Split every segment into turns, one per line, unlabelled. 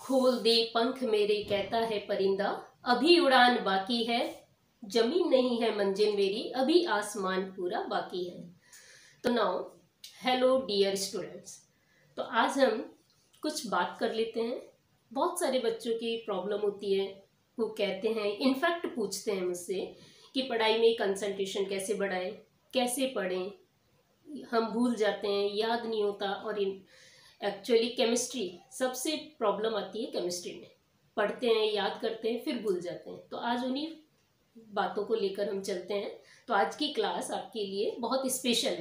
खोल दे पंख मेरे कहता है परिंदा, अभी उड़ान बाकी है, जमीन नहीं है मंजिल मेरी, अभी आसमान पूरा बाकी है। तो नाउ हेलो डियर स्टूडेंट्स। तो आज हम कुछ बात कर लेते हैं। बहुत सारे बच्चों की प्रॉब्लम होती है, वो कहते हैं, इनफैक्ट पूछते हैं मुझसे कि पढ़ाई में कंसंट्रेशन कैसे बढ़ाएं, कैसे पढ़ें, हम भूल जाते हैं, याद नहीं होता। और एक्चुअली केमिस्ट्री सबसे प्रॉब्लम आती है केमिस्ट्री में, पढ़ते हैं, याद करते हैं, फिर भूल जाते हैं। तो आज उन्हीं बातों को लेकर हम चलते हैं। तो आज की क्लास आपके लिए बहुत स्पेशल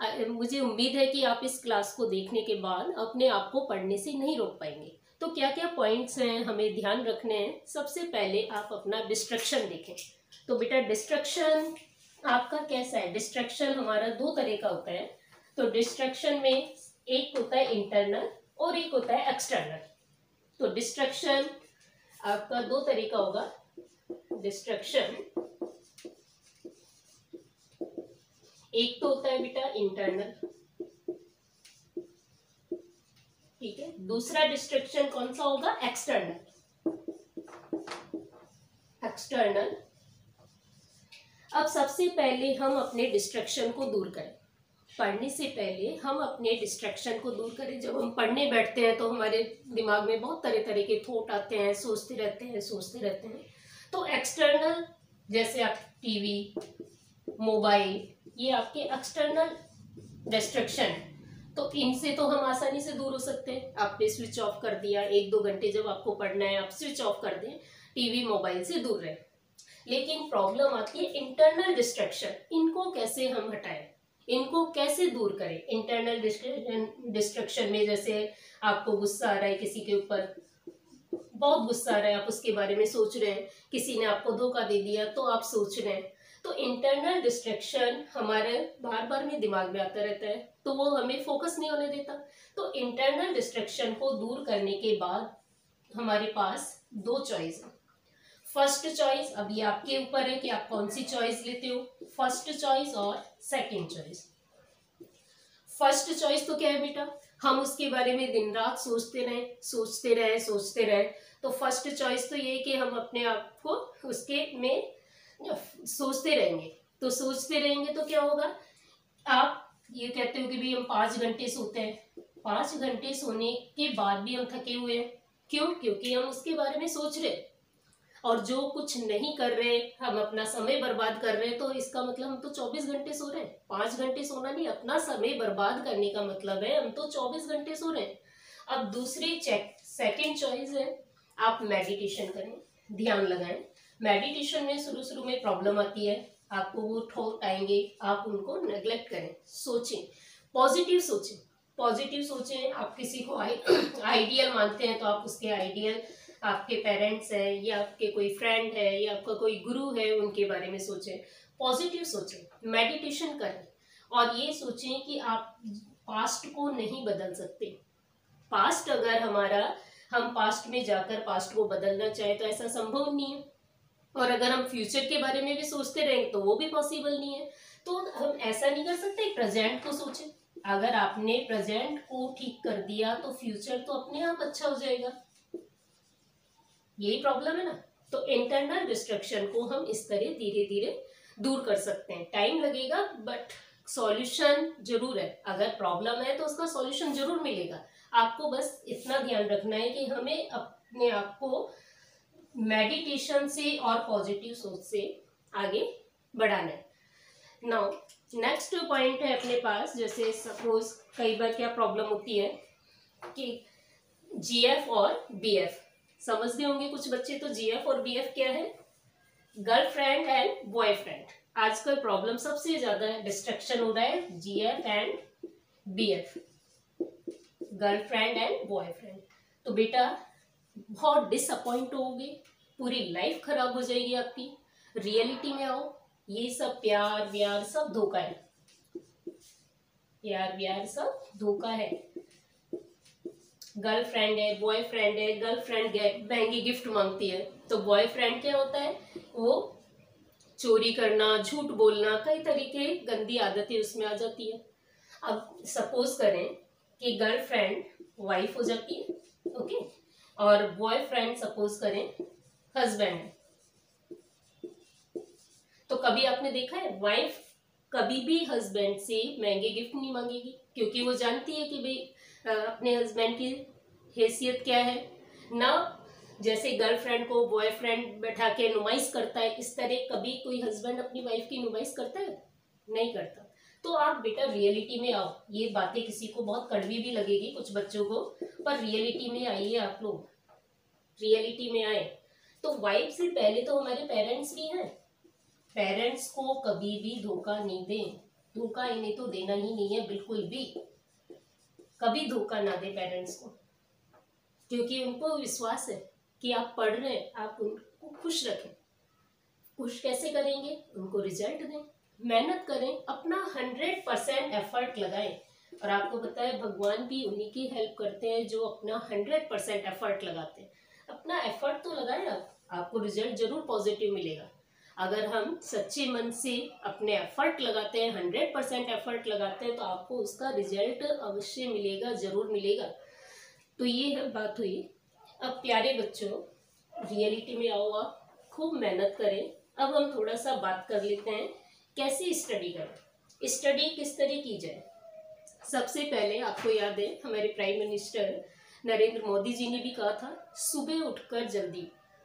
है। मुझे उम्मीद है कि आप इस क्लास को देखने के बाद अपने आप को पढ़ने से नहीं रोक पाएंगे। तो क्या क्या पॉइंट्स हैं हमें ध्यान रखने हैं। सबसे पहले आप अपना डिस्ट्रक्शन देखें। तो बेटा डिस्ट्रक्शन आपका कैसा है। डिस्ट्रक्शन हमारा दो तरह का होता है। तो डिस्ट्रक्शन में एक होता है इंटरनल और एक होता है एक्सटर्नल। तो डिस्ट्रक्शन आपका दो तरह का होगा। डिस्ट्रक्शन एक तो होता है बेटा इंटरनल, ठीक है। दूसरा डिस्ट्रक्शन कौन सा होगा, एक्सटर्नल। एक्सटर्नल। अब सबसे पहले हम अपने डिस्ट्रक्शन को दूर करें। पढ़ने से पहले हम अपने डिस्ट्रैक्शन को दूर करें। जब हम पढ़ने बैठते हैं तो हमारे दिमाग में बहुत तरह तरह के थॉट आते हैं, सोचते रहते हैं। तो एक्सटर्नल जैसे आप टीवी, मोबाइल, ये आपके एक्सटर्नल डिस्ट्रैक्शन। तो इनसे तो हम आसानी से दूर हो सकते हैं। आपने स्विच ऑफ कर दिया, 1-2 घंटे जब आपको पढ़ना है आप स्विच ऑफ कर दें, टीवी मोबाइल से दूर रहें। लेकिन प्रॉब्लम आती है इंटरनल डिस्ट्रैक्शन। इनको कैसे हम हटाएं, इनको कैसे दूर करें। इंटरनल डिस्ट्रक्शन में जैसे आपको गुस्सा आ रहा है, किसी के ऊपर बहुत गुस्सा आ रहा है, आप उसके बारे में सोच रहे हैं, किसी ने आपको धोखा दे दिया तो आप सोच रहे हैं। तो इंटरनल डिस्ट्रक्शन हमारे बार बार में दिमाग में आता रहता है, तो वो हमें फोकस नहीं होने देता। तो इंटरनल डिस्ट्रक्शन को दूर करने के बाद हमारे पास दो चॉइस है। फर्स्ट चॉइस, अब ये आपके ऊपर है कि आप कौन सी चॉइस लेते हो, फर्स्ट चॉइस और सेकंड चॉइस। फर्स्ट चॉइस तो क्या है बेटा, हम उसके बारे में दिन रात सोचते रहे। तो फर्स्ट चॉइस तो ये कि हम अपने आप को उसके में सोचते रहेंगे। तो सोचते रहेंगे तो क्या होगा, आप ये कहते हो कि भाई हम 5 घंटे सोते हैं, 5 घंटे सोने के बाद भी हम थके हुए हैं। क्यों? क्योंकि हम उसके बारे में सोच रहे हैं और जो कुछ नहीं कर रहे, हम अपना समय बर्बाद कर रहे हैं। तो इसका मतलब हम तो 24 घंटे सो रहे हैं। 5 घंटे सोना नहीं, अपना समय बर्बाद करने का मतलब है हम तो 24 घंटे सो रहे हैं। अब दूसरी सेकंड चॉइस है, आप मेडिटेशन करें, ध्यान लगाएं। मेडिटेशन में शुरू में प्रॉब्लम आती है, आपको वो थॉट आएंगे, आप उनको नेग्लेक्ट करें। सोचें, पॉजिटिव सोचें। आप किसी को आइडियल मानते हैं तो आप उसके आइडियल, आपके पेरेंट्स हैं या आपके कोई फ्रेंड है या आपका कोई गुरु है, उनके बारे में सोचें, पॉजिटिव सोचें, मेडिटेशन करें। और ये सोचें कि आप पास्ट को नहीं बदल सकते। पास्ट अगर हम पास्ट में जाकर पास्ट को बदलना चाहें तो ऐसा संभव नहीं है। और अगर हम फ्यूचर के बारे में भी सोचते रहेंगे तो वो भी पॉसिबल नहीं है। तो हम ऐसा नहीं कर सकते, प्रेजेंट को सोचें। अगर आपने प्रेजेंट को ठीक कर दिया तो फ्यूचर तो अपने आप अच्छा हो जाएगा। यही प्रॉब्लम है ना। तो इंटरनल डिस्ट्रक्शन को हम इस तरह धीरे धीरे दूर कर सकते हैं। टाइम लगेगा बट सॉल्यूशन जरूर है। अगर प्रॉब्लम है तो उसका सॉल्यूशन जरूर मिलेगा। आपको बस इतना ध्यान रखना है कि हमें अपने आप को मेडिटेशन से और पॉजिटिव सोच से आगे बढ़ाना है। नाउ नेक्स्ट पॉइंट है अपने पास, जैसे सपोज कई बार क्या प्रॉब्लम होती है कि जीएफ और बीएफ समझते होंगे कुछ बच्चे। तो जीएफ और बीएफ क्या है, गर्लफ्रेंड एंड बॉयफ्रेंड। आजकल प्रॉब्लम सबसे ज्यादा डिस्ट्रैक्शन हो रहा है GF and BF, girlfriend and boyfriend. तो बेटा बहुत डिसअपॉइंट होगे, पूरी लाइफ खराब हो जाएगी आपकी। रियलिटी में आओ, ये सब प्यार व्यार सब धोखा है। प्यार व्यार सब धोखा है। गर्लफ्रेंड है, बॉयफ्रेंड है, गर्लफ्रेंड महंगी गिफ्ट मांगती है तो बॉयफ्रेंड क्या होता है, वो चोरी करना, झूठ बोलना, कई तरीके गंदी आदतें उसमें आ जाती है। अब सपोज करें कि गर्लफ्रेंड वाइफ हो जाती है, ओके, और बॉयफ्रेंड सपोज करें हस्बैंड। तो कभी आपने देखा है वाइफ कभी भी हस्बैंड से महंगे गिफ्ट नहीं मांगेगी, क्योंकि वो जानती है कि भाई अपने हस्बैंड की हैसियत क्या है ना। जैसे गर्लफ्रेंड को बॉयफ्रेंड बैठा के नुमाइश करता है, इस तरह कभी कोई हस्बैंड अपनी वाइफ की नुमाइश करता है? नहीं करता। तो आप बेटा रियलिटी में आओ। ये बातें किसी को बहुत कड़वी भी लगेगी, कुछ बच्चों को, पर रियलिटी में आइए आप लोग, रियलिटी में आए। तो वाइफ से पहले तो हमारे पेरेंट्स भी हैं। पेरेंट्स को कभी भी धोखा नहीं दें, धोखा इन्हें तो देना ही नहीं है बिल्कुल भी। कभी धोखा ना दे पेरेंट्स को, क्योंकि उनको विश्वास है कि आप पढ़ रहे हैं, आप उनको खुश रखें। खुश कैसे करेंगे? उनको रिजल्ट दें, मेहनत करें, अपना 100% एफर्ट लगाएं। और आपको पता है भगवान भी उन्हीं की हेल्प करते हैं जो अपना 100% एफर्ट लगाते हैं। अपना एफर्ट तो लगाएं आप, आपको रिजल्ट जरूर पॉजिटिव मिलेगा। अगर हम सच्चे मन से अपने एफर्ट लगाते हैं, 100% एफर्ट लगाते हैं, तो आपको उसका रिजल्ट अवश्य मिलेगा, जरूर मिलेगा। तो ये है बात हुई। अब प्यारे बच्चों, रियलिटी में आओ, आप खूब मेहनत करें। अब हम थोड़ा सा बात कर लेते हैं कैसे स्टडी करें, स्टडी किस तरह की जाए। सबसे पहले आपको याद है हमारे प्राइम मिनिस्टर नरेंद्र मोदी जी ने भी कहा था, सुबह उठकर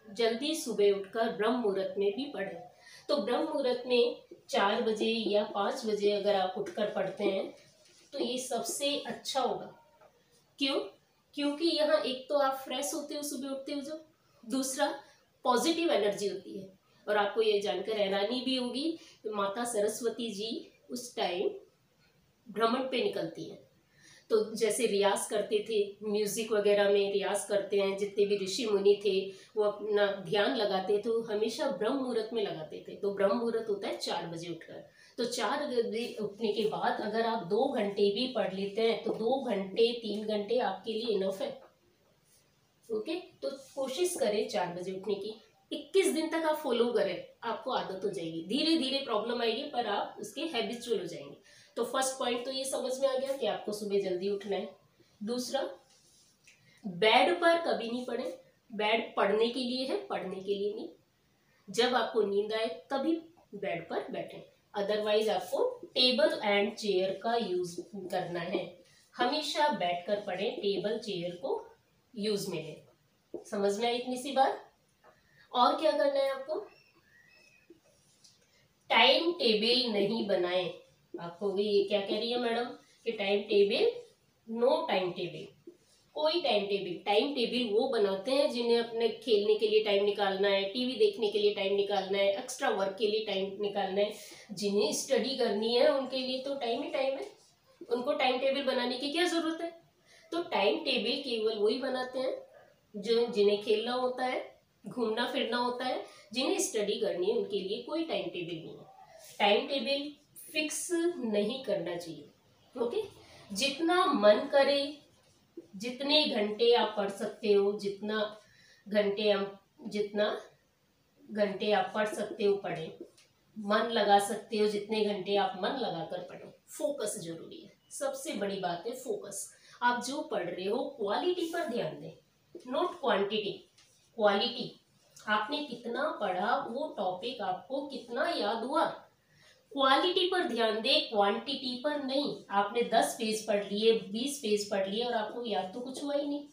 जल्दी सुबह उठकर ब्रह्म मुहूर्त में भी पढ़ें। तो ब्रह्म मुहूर्त में 4 बजे या 5 बजे अगर आप उठकर पढ़ते हैं तो ये सबसे अच्छा होगा। क्यों? क्योंकि यहाँ एक तो आप फ्रेश होते हो सुबह उठते हो, जो दूसरा पॉजिटिव एनर्जी होती है। और आपको ये जानकर हैरानी भी होगी, माता सरस्वती जी उस टाइम भ्रमण पे निकलती है। तो जैसे रियाज करते थे, म्यूजिक वगैरह में रियाज करते हैं, जितने भी ऋषि मुनि थे वो अपना ध्यान लगाते थे, हमेशा ब्रह्म मुहूर्त में लगाते थे। तो ब्रह्म मुहूर्त होता है 4 बजे उठकर। तो 4 बजे उठने के बाद अगर आप 2 घंटे भी पढ़ लेते हैं तो 2 घंटे 3 घंटे आपके लिए इनफ है। ओके, तो कोशिश करें 4 बजे उठने की। 21 दिन तक आप फॉलो करें, आपको आदत हो जाएगी। धीरे धीरे प्रॉब्लम आएगी पर आप उसके हैबिचुअल हो जाएंगे। तो फर्स्ट पॉइंट तो ये समझ में आ गया कि आपको सुबह जल्दी उठना है। दूसरा, बेड पर कभी नहीं पढ़े। बेड पढ़ने के लिए है, पढ़ने के लिए नहीं। जब आपको नींद आए तभी बेड पर बैठें, अदरवाइज आपको टेबल एंड चेयर का यूज करना है। हमेशा बैठकर पढ़ें, टेबल चेयर को यूज में लें। समझ में आई इतनी सी बात? और क्या करना है आपको? टाइम टेबल नहीं बनाएं। आपको भी ये क्या कह रही है मैडम कि time table, no time table, कोई टाइम टेबल वो बनाते हैं जिन्हें अपने खेलने के लिए टाइम निकालना है, टीवी देखने के लिए टाइम निकालना है, एक्स्ट्रा वर्क के लिए टाइम निकालना है। जिन्हें स्टडी करनी है उनके लिए तो टाइम ही टाइम है, उनको टाइम टेबल बनाने की क्या जरूरत है। तो टाइम टेबल केवल वही बनाते हैं जो जिन्हें खेलना होता है, घूमना फिरना होता है। जिन्हें स्टडी करनी है उनके लिए कोई टाइम टेबल नहीं है। टाइम टेबल फिक्स नहीं करना चाहिए। ओके, जितना मन करे, जितने घंटे आप पढ़ सकते हो, जितना घंटे आप पढ़ सकते हो पढ़ें, मन लगा सकते हो जितने घंटे आप मन लगाकर पढ़ें। फोकस जरूरी है, सबसे बड़ी बात है फोकस। आप जो पढ़ रहे हो क्वालिटी पर ध्यान दें, नॉट क्वांटिटी, क्वालिटी। आपने कितना पढ़ा, वो टॉपिक आपको कितना याद हुआ, क्वालिटी पर ध्यान दे, क्वांटिटी पर नहीं। आपने 10 पेज पढ़ लिए, 20 पेज पढ़ लिए और आपको याद तो कुछ हुआ ही नहीं।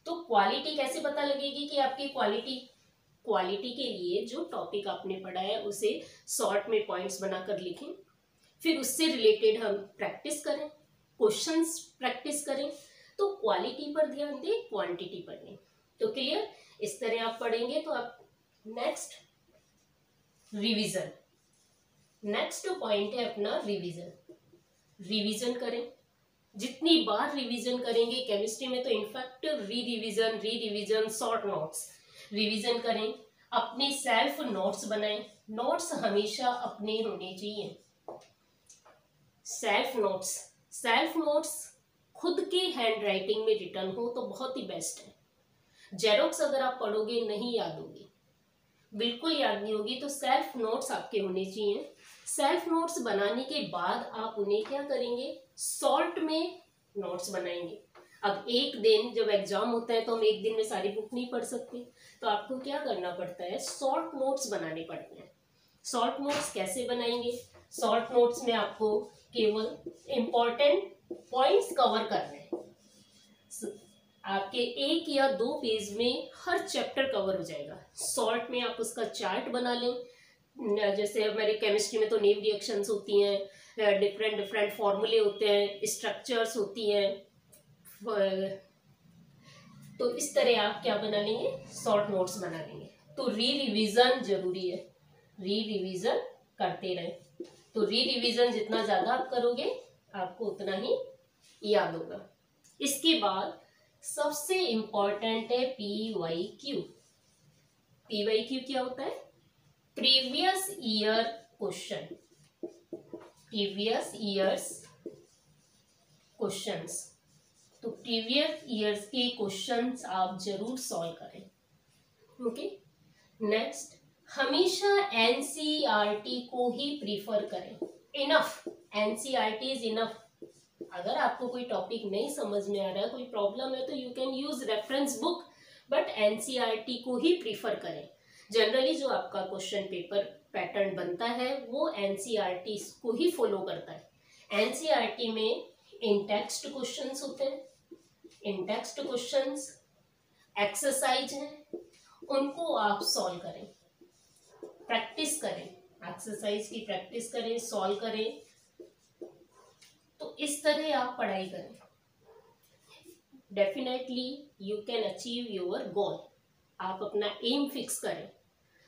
तो क्वालिटी कैसे पता लगेगी कि आपकी क्वालिटी के लिए जो टॉपिक आपने पढ़ा है उसे शॉर्ट में पॉइंट्स बनाकर लिखें, फिर उससे रिलेटेड हम प्रैक्टिस करें, क्वेश्चंस प्रैक्टिस करें। तो क्वालिटी पर ध्यान दें, क्वांटिटी पर नहीं। तो क्लियर? इस तरह आप पढ़ेंगे तो आप नेक्स्ट रिवीजन, नेक्स्ट पॉइंट है अपना रिवीजन करें। जितनी बार रिवीजन करेंगे केमिस्ट्री में तो इनफैक्ट री रिवीजन शॉर्ट नोट्स रिवीजन करें। अपने सेल्फ नोट्स बनाएं, नोट्स हमेशा अपने होने चाहिए। सेल्फ नोट्स खुद के हैंड राइटिंग में रिटर्न हो तो बहुत ही बेस्ट है। जेरोक्स अगर आप पढ़ोगे नहीं याद होगी, बिल्कुल याद नहीं होगी। तो सेल्फ नोट्स आपके होने चाहिए। सेल्फ नोट्स बनाने के बाद आप उन्हें क्या करेंगे, शॉर्ट में नोट्स बनाएंगे। अब एक दिन जब एग्जाम होता है तो हम एक दिन में सारी बुक नहीं पढ़ सकते, तो आपको क्या करना पड़ता है, शॉर्ट नोट्स बनाने पड़ते हैं। शॉर्ट नोट्स कैसे बनाएंगे? शॉर्ट नोट्स में आपको केवल इम्पोर्टेंट पॉइंट्स कवर करने हैं। आपके 1 या 2 पेज में हर चैप्टर कवर हो जाएगा। शॉर्ट में आप उसका चार्ट बना लें, जैसे हमारे केमिस्ट्री में तो नेम रिएक्शंस होती हैं, डिफरेंट डिफरेंट फॉर्मूले होते हैं, स्ट्रक्चर्स होती हैं, तो इस तरह आप क्या बना लेंगे, शॉर्ट नोट्स बना लेंगे। तो रिवीजन जरूरी है, रिवीजन करते रहें। तो रिवीजन जितना ज्यादा आप करोगे आपको उतना ही याद होगा। इसके बाद सबसे इंपॉर्टेंट है PYQ। PYQ क्या होता है? Previous year question, previous years questions. तो प्रीवियस ईयर्स के क्वेश्चंस आप जरूर सॉल्व करें। ओके, नेक्स्ट, हमेशा NCERT को ही प्रीफर करें। Enough, NCERT is enough. अगर आपको कोई टॉपिक नहीं समझ में आ रहा है, कोई प्रॉब्लम है, तो you can use reference book, but NCERT को ही प्रीफर करें। जनरली जो आपका क्वेश्चन पेपर पैटर्न बनता है वो NCERT को ही फॉलो करता है। NCERT में इन टेक्स्ट क्वेश्चंस होते हैं, इन टेक्स्ट क्वेश्चंस एक्सरसाइज हैं, उनको आप सॉल्व करें, प्रैक्टिस करें, एक्सरसाइज की प्रैक्टिस करें, सॉल्व करें। तो इस तरह आप पढ़ाई करें, definitely you can achieve your गोल। आप अपना एम फिक्स करें,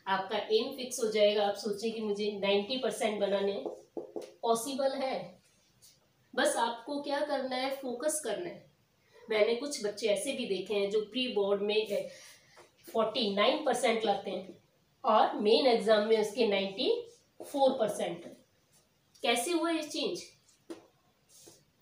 आपका एम फिक्स हो जाएगा। आप सोचें कि मुझे 90% बनाने, पॉसिबल है। बस आपको क्या करना है, फोकस करना है। मैंने कुछ बच्चे ऐसे भी देखे हैं जो प्री बोर्ड में 49% लाते हैं और मेन एग्जाम में उसके 94%। कैसे हुआ ये चेंज?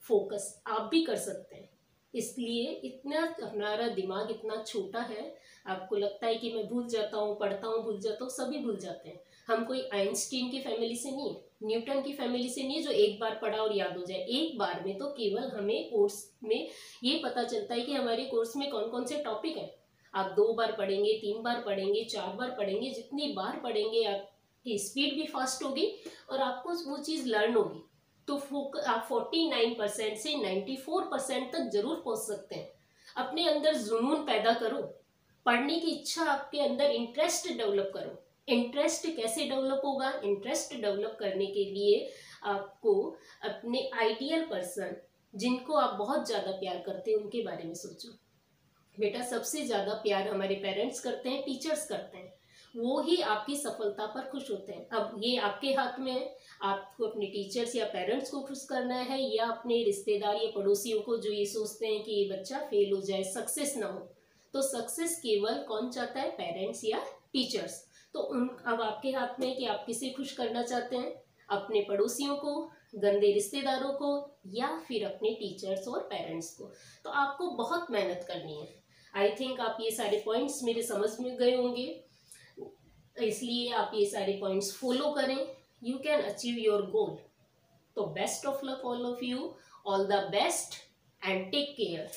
फोकस आप भी कर सकते हैं। इसलिए इतना हमारा दिमाग इतना छोटा है, आपको लगता है कि मैं भूल जाता हूँ, पढ़ता हूँ भूल जाता हूँ, सभी भूल जाते हैं। हम कोई आइंस्टीन की फैमिली से नहीं है, न्यूटन की फैमिली से नहीं है जो एक बार पढ़ा और याद हो जाए। एक बार में तो केवल हमें कोर्स में ये पता चलता है कि हमारे कोर्स में कौन कौन से टॉपिक हैं। आप 2 बार पढ़ेंगे, 3 बार पढ़ेंगे, 4 बार पढ़ेंगे, जितनी बार पढ़ेंगे आपकी स्पीड भी फास्ट होगी और आपको वो चीज़ लर्न होगी। तो आप 49% से 94% तक जरूर पहुंच सकते हैं। अपने अंदर जुनून पैदा करो, पढ़ने की इच्छा आपके अंदर, इंटरेस्ट डेवलप करो। इंटरेस्ट कैसे डेवलप होगा? इंटरेस्ट डेवलप करने के लिए आपको अपने आइडियल पर्सन, जिनको आप बहुत ज़्यादा प्यार करते हैं, उनके बारे में सोचो। बेटा, सबसे ज़्यादा प्यार हमारे पेरेंट्स करते हैं, टीचर्स करते हैं, वो ही आपकी सफलता पर खुश होते हैं। अब ये आपके हाथ में है, आपको अपने टीचर्स या पेरेंट्स को खुश करना है या अपने रिश्तेदार या पड़ोसियों को जो ये सोचते हैं कि ये बच्चा फेल हो जाए, सक्सेस ना हो। तो सक्सेस केवल कौन चाहता है? पेरेंट्स या टीचर्स। तो अब आपके हाथ में है कि आप किसे खुश करना चाहते हैं, अपने पड़ोसियों को, गंदे रिश्तेदारों को, या फिर अपने टीचर्स और पेरेंट्स को। तो आपको बहुत मेहनत करनी है। आई थिंक आप ये सारे पॉइंट्स मेरे समझ में गए होंगे, इसलिए आप ये सारे पॉइंट्स फॉलो करें, you can achieve your goal. तो best of luck all of you, all the best and take care.